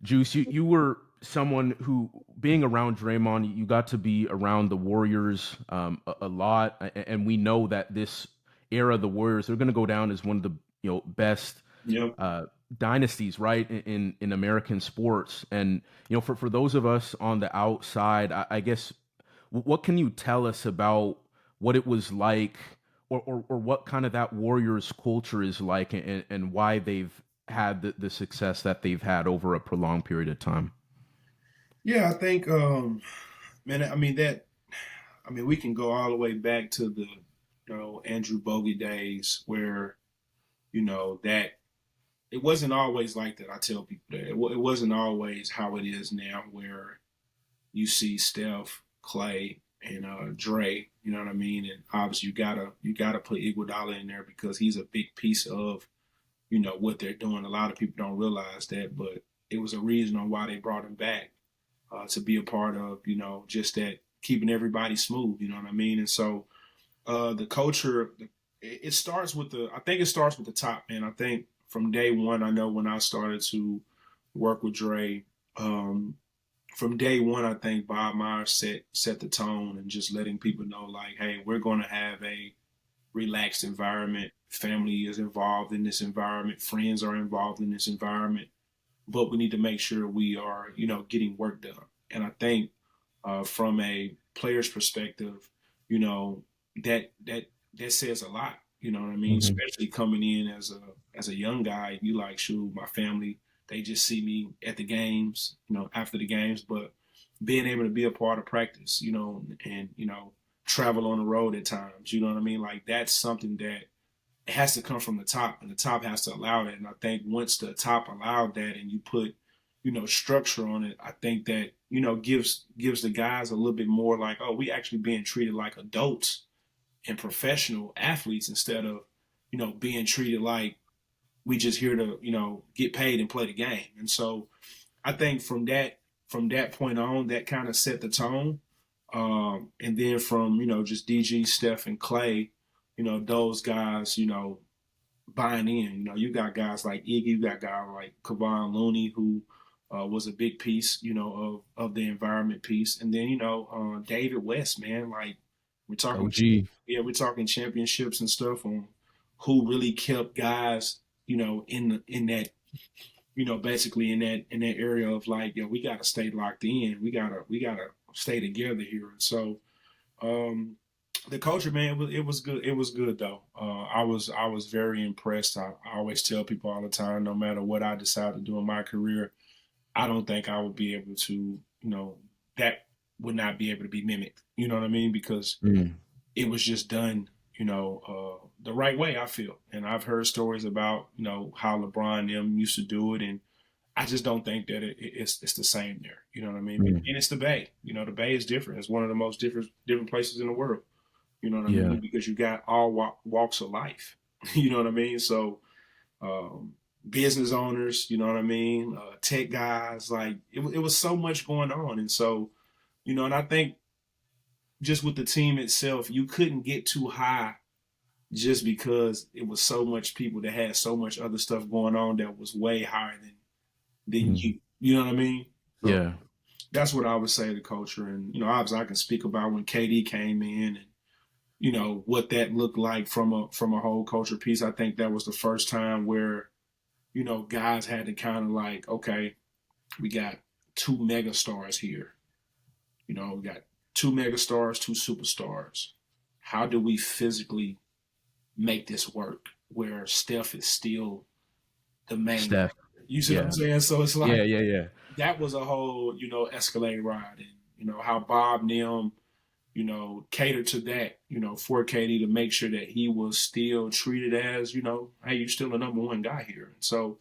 Juice, you were someone who, being around Draymond, you got to be around the Warriors a lot, and we know that this era of the Warriors, they're going to go down as one of the best Yep. uh, dynasties, right, in American sports. And for those of us on the outside, I guess, what can you tell us about what it was like, or what kind of that Warriors culture is like, and why they've had the success that they've had over a prolonged period of time? Yeah, I think, man. I mean, we can go all the way back to the, Andrew Bogie days where, that it wasn't always like that. I tell people that it wasn't always how it is now, where you see Steph, Clay, and Dre. You know what I mean? And obviously, you gotta put Iguodala in there because he's a big piece of what they're doing. A lot of people don't realize that, but it was a reason on why they brought him back to be a part of just that keeping everybody smooth. You know what I mean? And so the culture, it starts with I think it starts with the top, man. I think from day one, I know when I started to work with Dre, from day one, I think Bob Myers set the tone and just letting people know, like, hey, we're going to have a relaxed environment. Family is involved in this environment. Friends are involved in this environment, but we need to make sure we are, getting work done. And I think from a player's perspective, you know, that says a lot. You know what I mean? Hmm. Especially coming in as a young guy, you like, shoot, my family, they just see me at the games, after the games, but being able to be a part of practice, and travel on the road at times, you know what I mean? Like that's something that it has to come from the top, and the top has to allow that. And I think once the top allowed that, and you put, structure on it, I think that gives the guys a little bit more like, oh, we actually being treated like adults and professional athletes instead of being treated like we just here to get paid and play the game. And so I think from that point on, that kind of set the tone. And then from just DG, Steph, and Clay, those guys, buying in. You got guys like Iggy, you got guys like Kevon Looney, who was a big piece, of the environment piece, and then David West, man, like we're talking, OG. yeah, we're talking championships and stuff on who really kept guys, in that, basically in that area of like, we got to stay locked in, we gotta stay together here, and so. The culture, man, it was good. It was good though. I was very impressed. I always tell people all the time, no matter what I decide to do in my career, I don't think I would be able to, that would not be able to be mimicked. You know what I mean? Because Mm. it was just done, the right way. I feel, and I've heard stories about, how LeBron and them used to do it, and I just don't think that it's the same there. You know what I mean? Mm. And it's the Bay. The Bay is different. It's one of the most different places in the world. You know what I Yeah. mean? Because you got all walks of life. You know what I mean? So business owners, you know what I mean? Tech guys, like it was so much going on, and so and I think just with the team itself, you couldn't get too high just because it was so much people that had so much other stuff going on that was way higher than Mm. you. You know what I mean? So Yeah. that's what I would say to culture, and obviously I can speak about when KD came in and what that looked like from a whole culture piece. I think that was the first time where guys had to kind of like, okay, we got two mega stars here. We got two mega stars, two superstars. How do we physically make this work where Steph is still the main? Steph. You see what I'm Yeah. saying? So it's like Yeah. Yeah. Yeah. that was a whole escalating ride, and how Bob Nim cater to that, for KD to make sure that he was still treated as, hey, you're still the number one guy here. And so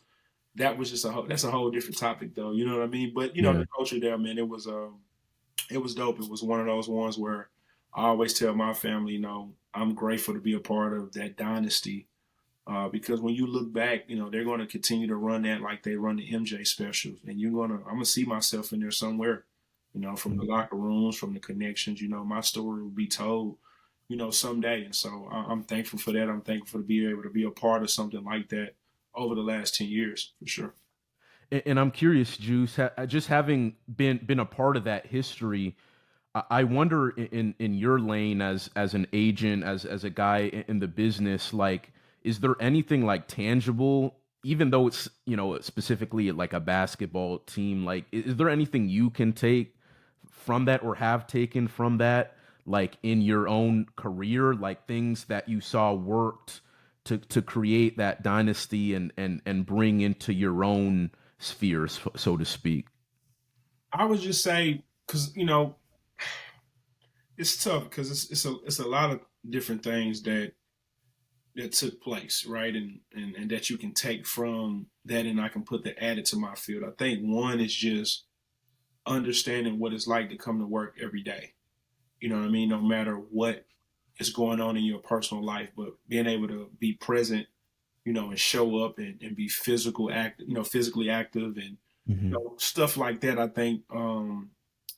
that was just that's a whole different topic though. You know what I mean? But Yeah. the culture there, man, it was dope. It was one of those ones where I always tell my family, I'm grateful to be a part of that dynasty. Because when you look back, they're going to continue to run that like they run the MJ specials, and I'm gonna see myself in there somewhere, from the Mm. locker rooms, from the connections. My story will be told, someday, and so I'm thankful for that. I'm thankful to be able to be a part of something like that over the last 10 years for sure. And I'm curious, Juice, just having been a part of that history, I wonder in your lane as an agent, as a guy in the business, like, is there anything like tangible, even though it's, specifically like a basketball team, like, is there anything you can take from that or have taken from that, like in your own career, like things that you saw worked to create that dynasty and bring into your own spheres, so to speak? I would just say, because it's tough because it's a lot of different things that took place, right? And that you can take from that, and I can put the added to my field. I think one is just understanding what it's like to come to work every day. You know what I mean? No matter what is going on in your personal life, but being able to be present, and show up and be physically active, and Hmm. stuff like that. I think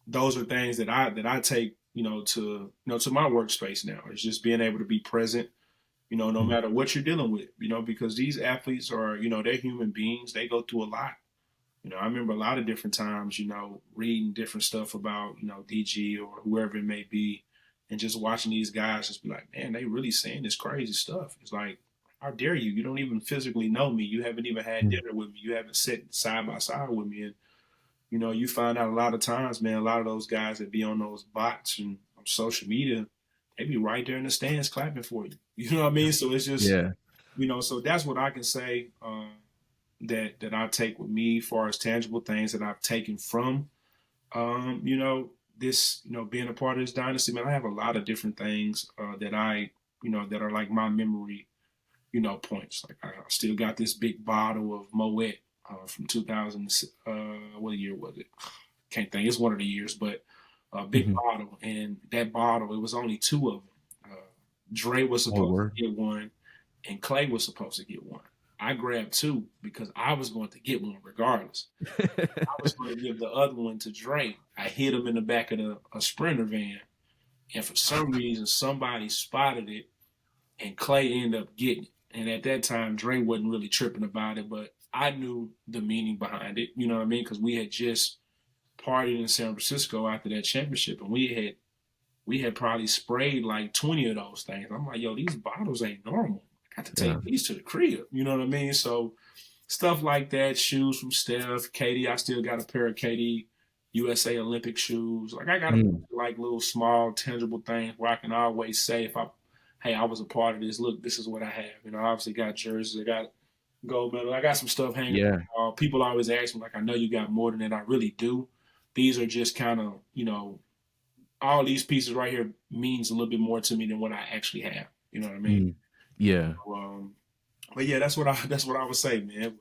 those are things that I take, to my workspace now. It's just being able to be present, no matter what you're dealing with, because these athletes are, they're human beings. They go through a lot. I remember a lot of different times, reading different stuff about, DG or whoever it may be, and just watching these guys just be like, man, they really saying this crazy stuff. It's like, how dare you? You don't even physically know me. You haven't even had dinner with me. You haven't sat side by side with me. And, you find out a lot of times, man, a lot of those guys that be on those bots and on social media, they be right there in the stands clapping for you. You know what I mean? So it's just, Yeah. so that's what I can say. That I take with me, as far as tangible things that I've taken from, this, being a part of this dynasty. Man, I have a lot of different things that that are like my memory, points. Like, I still got this big bottle of Moet from 2000. What year was it? Can't think. It's one of the years, but a big Hmm. bottle, and that bottle, it was only two of them. Dre was Oh, supposed word. to get one, and Clay was supposed to get one. I grabbed two because I was going to get one regardless. I was going to give the other one to Dre. I hit him in the back of a Sprinter van, and for some reason, somebody spotted it, and Clay ended up getting it. And at that time, Dre wasn't really tripping about it, but I knew the meaning behind it. You know what I mean? Because we had just partied in San Francisco after that championship, and we had probably sprayed like 20 of those things. I'm like, yo, these bottles ain't normal. I got to Yeah. take these to the crib. You know what I mean? So stuff like that, shoes from Steph, Katie. I still got a pair of Katie USA Olympic shoes. Like, I got a Mm. like little small tangible things where I can always say, if hey, I was a part of this. Look, this is what I have. Obviously got jerseys. I got gold medal. I got some stuff hanging. Yeah. People always ask me, like, I know you got more than that. I really do. These are just kind of, all these pieces right here means a little bit more to me than what I actually have. You know what I mean? Mm. Yeah. So, but yeah, that's what I would say, man.